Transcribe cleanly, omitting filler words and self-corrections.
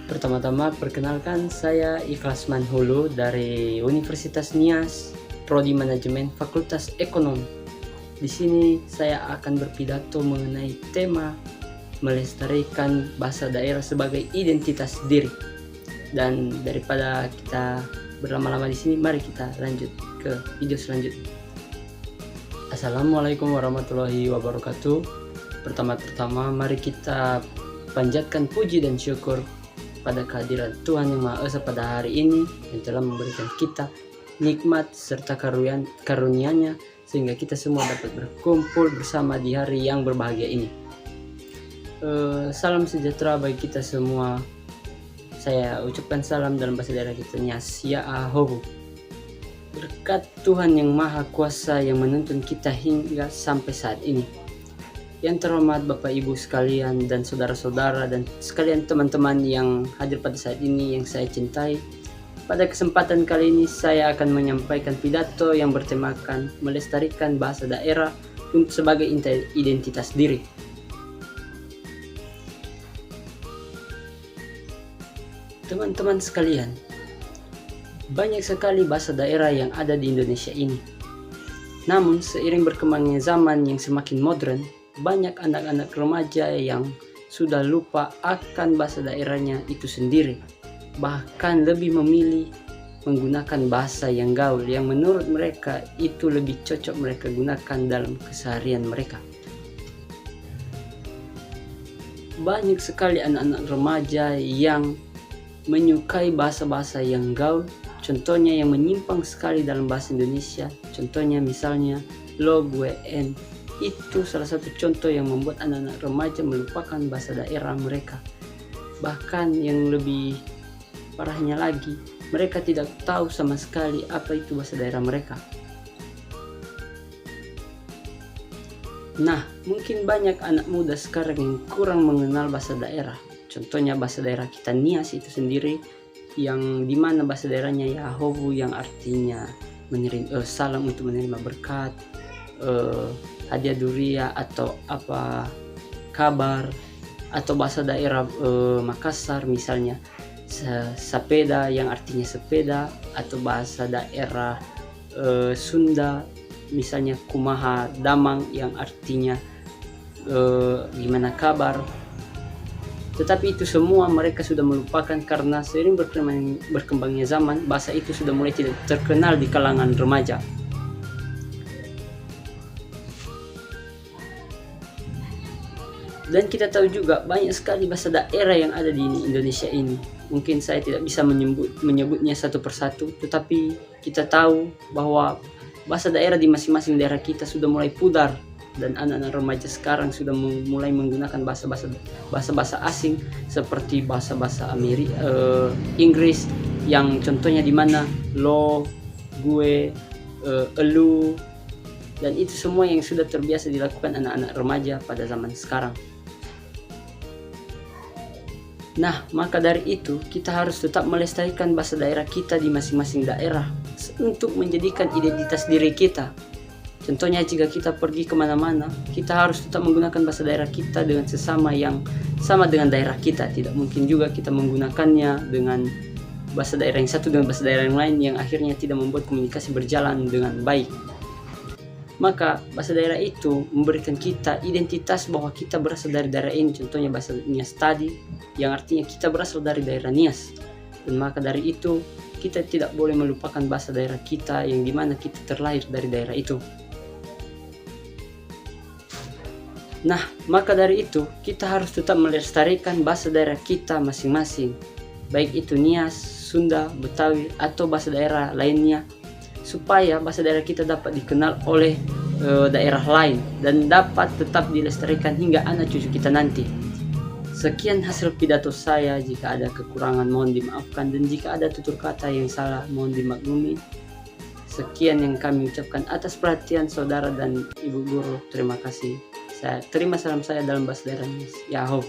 Pertama-tama perkenalkan, saya Ikhlasman Hulu dari Universitas Nias, Prodi Manajemen Fakultas Ekonomi. Di sini saya akan berpidato mengenai tema melestarikan bahasa daerah sebagai identitas diri. Dan daripada kita berlama-lama di sini, mari kita lanjut ke video selanjutnya. Assalamualaikum warahmatullahi wabarakatuh. Pertama-tama mari kita panjatkan puji dan syukur pada kehadiran Tuhan Yang Maha Esa pada hari ini yang telah memberikan kita nikmat serta karunia-Nya sehingga kita semua dapat berkumpul bersama di hari yang berbahagia ini. Salam sejahtera bagi kita semua. Saya ucapkan salam dalam bahasa daerah kita, Nyasyahobu. Berkat Tuhan Yang Maha Kuasa yang menuntun kita hingga sampai saat ini. Yang terhormat Bapak Ibu sekalian dan saudara-saudara dan sekalian teman-teman yang hadir pada saat ini yang saya cintai. Pada kesempatan kali ini saya akan menyampaikan pidato yang bertemakan melestarikan bahasa daerah sebagai identitas diri. Teman-teman sekalian, banyak sekali bahasa daerah yang ada di Indonesia ini. Namun seiring berkembangnya zaman yang semakin modern, banyak anak-anak remaja yang sudah lupa akan bahasa daerahnya itu sendiri. Bahkan lebih memilih menggunakan bahasa yang gaul yang menurut mereka itu lebih cocok mereka gunakan dalam keseharian mereka. Banyak sekali anak-anak remaja yang menyukai bahasa-bahasa yang gaul, contohnya yang menyimpang sekali dalam bahasa Indonesia. Contohnya misalnya lo, gue, en. Itu salah satu contoh yang membuat anak-anak remaja melupakan bahasa daerah mereka. Bahkan yang lebih parahnya lagi, mereka tidak tahu sama sekali apa itu bahasa daerah mereka. Nah, mungkin banyak anak muda sekarang yang kurang mengenal bahasa daerah. Contohnya bahasa daerah kita Nias itu sendiri, yang dimana bahasa daerahnya Yahobu yang artinya salam untuk menerima berkat, hadiah duria atau apa kabar, atau bahasa daerah Makassar misalnya sapeda yang artinya sepeda, atau bahasa daerah Sunda misalnya kumaha damang yang artinya gimana kabar. Tetapi itu semua mereka sudah melupakan karena seiring berkembangnya zaman, bahasa itu sudah mulai tidak terkenal di kalangan remaja. Dan kita tahu juga banyak sekali bahasa daerah yang ada di Indonesia ini. Mungkin saya tidak bisa menyebutnya satu persatu, tetapi kita tahu bahwa bahasa daerah di masing-masing daerah kita sudah mulai pudar, dan anak-anak remaja sekarang sudah mulai menggunakan bahasa-bahasa asing seperti bahasa-bahasa Inggris yang contohnya di mana lo, gue, elu, dan itu semua yang sudah terbiasa dilakukan anak-anak remaja pada zaman sekarang. Nah, maka dari itu kita harus tetap melestarikan bahasa daerah kita di masing-masing daerah untuk menjadikan identitas diri kita. Contohnya jika kita pergi kemana-mana, kita harus tetap menggunakan bahasa daerah kita dengan sesama yang sama dengan daerah kita. Tidak mungkin juga kita menggunakannya dengan bahasa daerah yang satu dengan bahasa daerah yang lain yang akhirnya tidak membuat komunikasi berjalan dengan baik. Maka bahasa daerah itu memberikan kita identitas bahwa kita berasal dari daerah ini. Contohnya bahasa Nias tadi yang artinya kita berasal dari daerah Nias. Dan maka dari itu kita tidak boleh melupakan bahasa daerah kita yang dimana kita terlahir dari daerah itu. Nah, maka dari itu kita harus tetap melestarikan bahasa daerah kita masing-masing, baik itu Nias, Sunda, Betawi, atau bahasa daerah lainnya, supaya bahasa daerah kita dapat dikenal oleh daerah lain dan dapat tetap dilestarikan hingga anak cucu kita nanti. Sekian hasil pidato saya. Jika ada kekurangan mohon dimaafkan, dan jika ada tutur kata yang salah mohon dimaklumi. Sekian yang kami ucapkan atas perhatian saudara dan ibu guru. Terima kasih. Saya terima salam saya dalam bahasa daerah Nias. Yahoo.